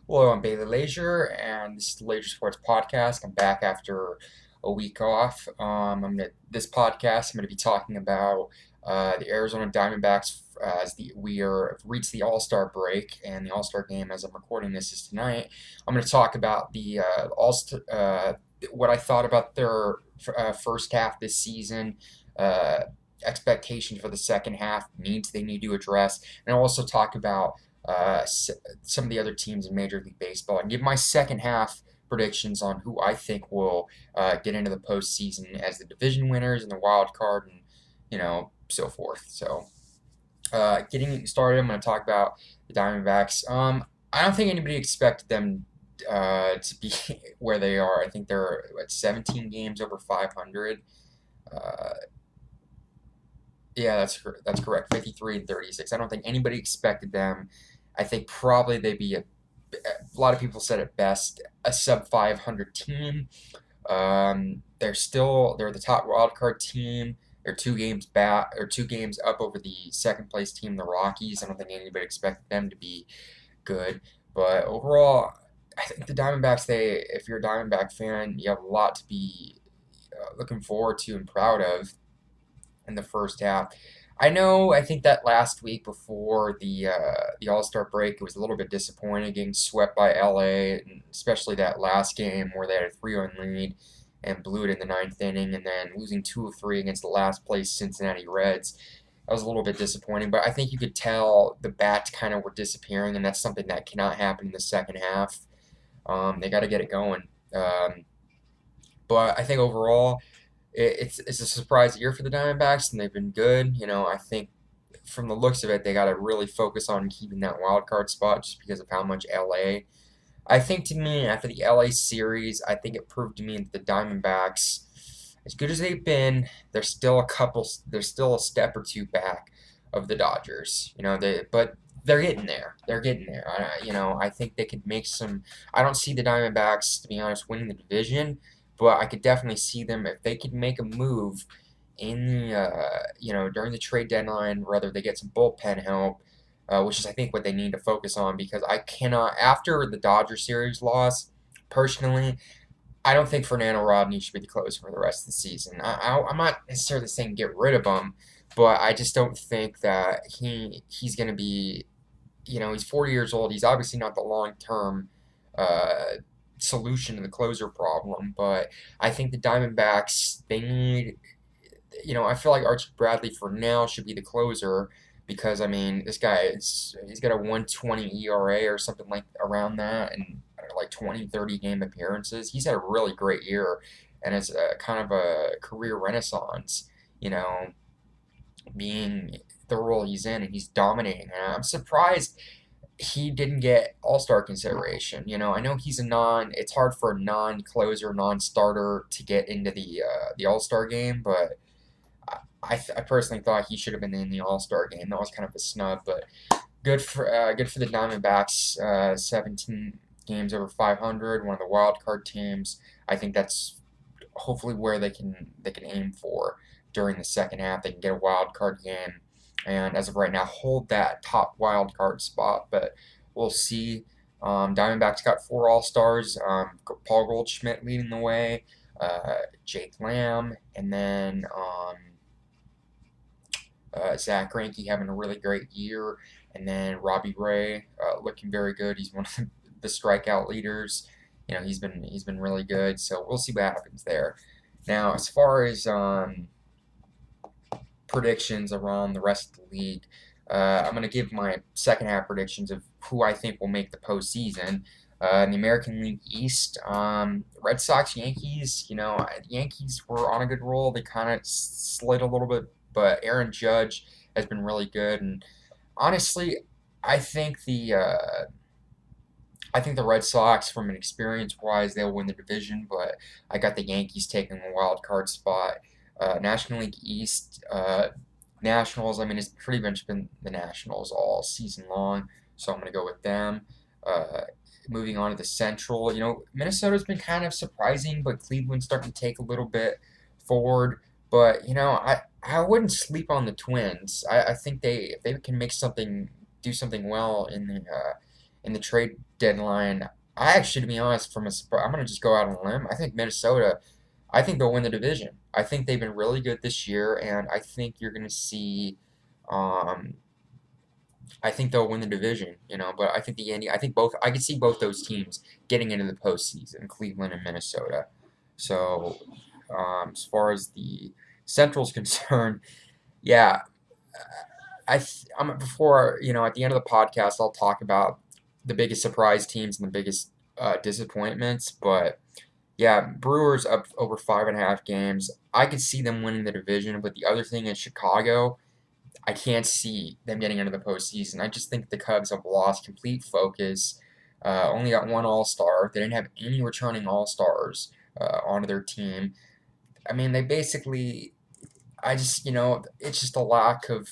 Hello, I'm Bailey Leasure, and this is the Leasure Sports Podcast. I'm back after a week off. This podcast. I'm gonna be talking about the Arizona Diamondbacks we are reached the All Star break, and the All Star game as I'm recording this is tonight. I'm gonna talk about the what I thought about their first half this season. Uh, Expectations for the second half, needs they need to address, and I'll also talk about some of the other teams in Major League Baseball and give my second half predictions on who I think will get into the postseason as the division winners and the wild card and so forth. So getting started, I'm going to talk about the Diamondbacks. I don't think anybody expected them to be where they are. I think they're at 17 games over 500. Uh, yeah, that's correct. 53 and 36. I don't think anybody expected them. I think probably they'd be a lot of people said at best a sub 500 team. They're the top wild card team. They're 2 games back or 2 games up over the second place team, the Rockies. I don't think anybody expected them to be good, but overall, I think the Diamondbacks. If you're a Diamondback fan, you have a lot to be looking forward to and proud of in the first half. I know. I think that last week before the All Star break, it was a little bit disappointing getting swept by LA, and especially that last game where they had a 3-0 lead and blew it in the ninth inning, and then losing 2 of 3 against the last place Cincinnati Reds. That was a little bit disappointing, but I think you could tell the bats kind of were disappearing, and that's something that cannot happen in the second half. They got to get it going. But I think overall, it's a surprise year for the Diamondbacks, and they've been good. I think from the looks of it, they got to really focus on keeping that wild card spot just because of how much LA. I think to me, after the LA series, I think it proved to me that the Diamondbacks, as good as they've been, they're still a step or two back of the Dodgers. But they're getting there. They're getting there. I think they could make some. I don't see the Diamondbacks, to be honest, winning the division, but I could definitely see them if they could make a move in during the trade deadline, whether they get some bullpen help, which is I think what they need to focus on because I cannot after the Dodger series loss. Personally, I don't think Fernando Rodney should be the closer for the rest of the season. I'm not necessarily saying get rid of him, but I just don't think that he's going to be. He's 40 years old. He's obviously not the long term uh, solution to the closer problem, but I think the Diamondbacks they need. I feel like Archie Bradley for now should be the closer because I mean this guy he's got a 120 ERA or something like around that and like 20 30 game appearances. He's had a really great year and it's a kind of a career renaissance, you know, being the role he's in and he's dominating. And I'm surprised he didn't get All Star consideration. I know he's a non. It's hard for a non closer, non starter to get into the All Star game, but I personally thought he should have been in the All Star game. That was kind of a snub, but good for the Diamondbacks. 17 games over 500, one of the wild card teams. I think that's hopefully where they can aim for during the second half. They can get a wild card game, and as of right now, hold that top wild card spot. But we'll see. Diamondbacks got 4 All-Stars. Paul Goldschmidt leading the way. Jake Lamb, and then Zach Greinke having a really great year, and then Robbie Ray looking very good. He's one of the strikeout leaders. He's been really good. So we'll see what happens there. Now, as far as predictions around the rest of the league, I'm going to give my second half predictions of who I think will make the postseason. In the American League East, Red Sox, Yankees. The Yankees were on a good roll. They kind of slid a little bit, but Aaron Judge has been really good. And honestly, I think the Red Sox, from an experience wise, they'll win the division. But I got the Yankees taking the wild card spot. National League East, Nationals. I mean, it's pretty much been the Nationals all season long, so I'm going to go with them. Uh, Moving on to the Central, Minnesota's been kind of surprising, but Cleveland's starting to take a little bit forward. But I wouldn't sleep on the Twins. I think if they can do something well in the trade deadline. I actually, to be honest, I'm going to just go out on a limb. I think Minnesota, I think they'll win the division. I think they've been really good this year, and I think you're going to see, um, I think they'll win the division, but I think I could see both those teams getting into the postseason, Cleveland and Minnesota. So, as far as the Central's concerned, yeah, I'm before at the end of the podcast, I'll talk about the biggest surprise teams and the biggest disappointments. But yeah, Brewers up over 5.5 games. I could see them winning the division, but the other thing is Chicago. I can't see them getting into the postseason. I just think the Cubs have lost complete focus. Only got one All Star. They didn't have any returning All Stars onto their team. I mean, they basically. I just it's just a lack of.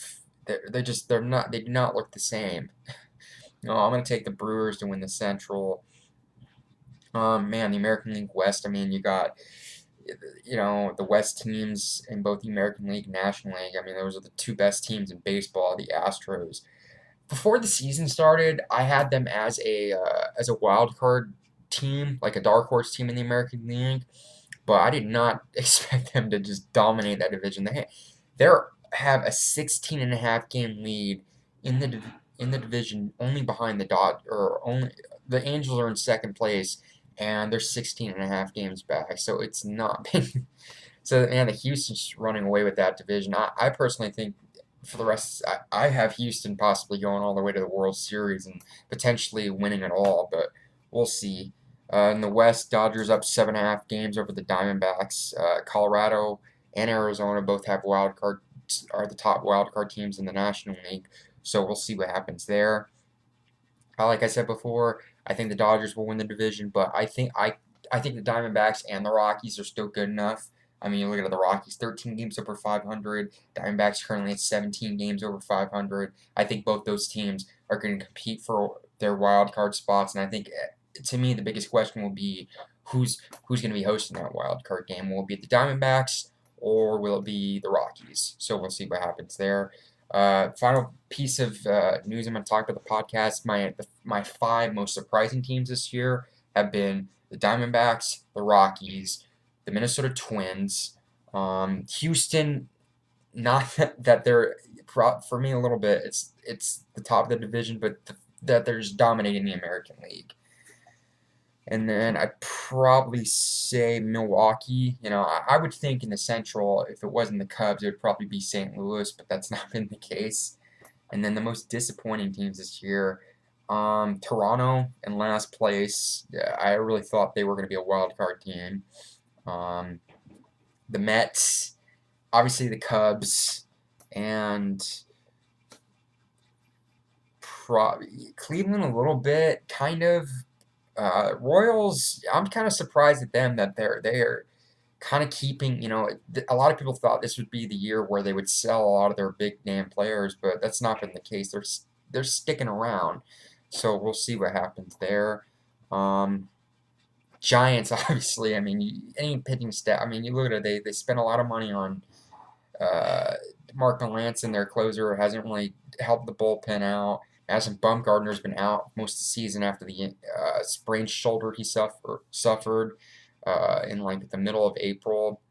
They do not look the same. I'm gonna take the Brewers to win the Central. Man, the American League West. I mean, you got the West teams in both the American League and National League. I mean, those are the two best teams in baseball, the Astros. Before the season started, I had them as a wild card team, like a dark horse team in the American League, but I did not expect them to just dominate that division. They have a 16 and a half game lead in the division, only behind the Angels are in second place, and they're 16 and a half games back. So it's not been. So, man, the Houston's running away with that division. I personally think for the rest, I have Houston possibly going all the way to the World Series and potentially winning it all, but we'll see. In the West, Dodgers up 7.5 games over the Diamondbacks. Colorado and Arizona both have are the top wild card teams in the National League, so we'll see what happens there. Like I said before, I think the Dodgers will win the division, but I think the Diamondbacks and the Rockies are still good enough. I mean, you look at the Rockies, 13 games over 500. Diamondbacks currently at 17 games over 500. I think both those teams are going to compete for their wild card spots, and I think, to me, the biggest question will be who's going to be hosting that wild card game. Will it be the Diamondbacks or will it be the Rockies? So we'll see what happens there. Final piece of news I'm going to talk about the podcast. My 5 most surprising teams this year have been the Diamondbacks, the Rockies, the Minnesota Twins, Houston. Not that they're for me a little bit. It's the top of the division, but that they're just dominating the American League. And then I'd probably say Milwaukee. I would think in the Central, if it wasn't the Cubs, it would probably be St. Louis, but that's not been the case. And then the most disappointing teams this year, Toronto in last place. Yeah, I really thought they were going to be a wild card team. The Mets, obviously the Cubs, and Cleveland a little bit, kind of. Royals, I'm kind of surprised at them that they're kind of keeping. A lot of people thought this would be the year where they would sell a lot of their big name players, but that's not been the case. They're sticking around, so we'll see what happens there. Giants, obviously. I mean, any pitching staff. I mean, you look at it. They spent a lot of money on Mark Melanson, their closer, hasn't really helped the bullpen out. Madison Bumgarner's been out most of the season after the sprained shoulder he suffered in like the middle of April.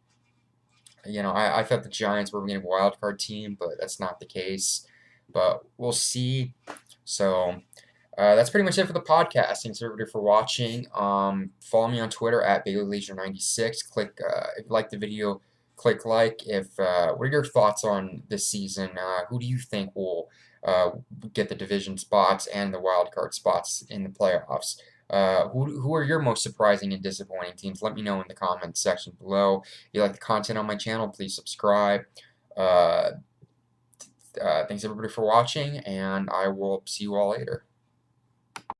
I thought the Giants were going to be a wild card team, but that's not the case. But we'll see. So that's pretty much it for the podcast. Thanks everybody for watching. Follow me on Twitter at BaileyLeisure96. Click if you like the video. Click like. What are your thoughts on this season? Who do you think will get the division spots and the wild card spots in the playoffs? Who are your most surprising and disappointing teams? Let me know in the comments section below. If you like the content on my channel, please subscribe. Thanks everybody for watching, and I will see you all later.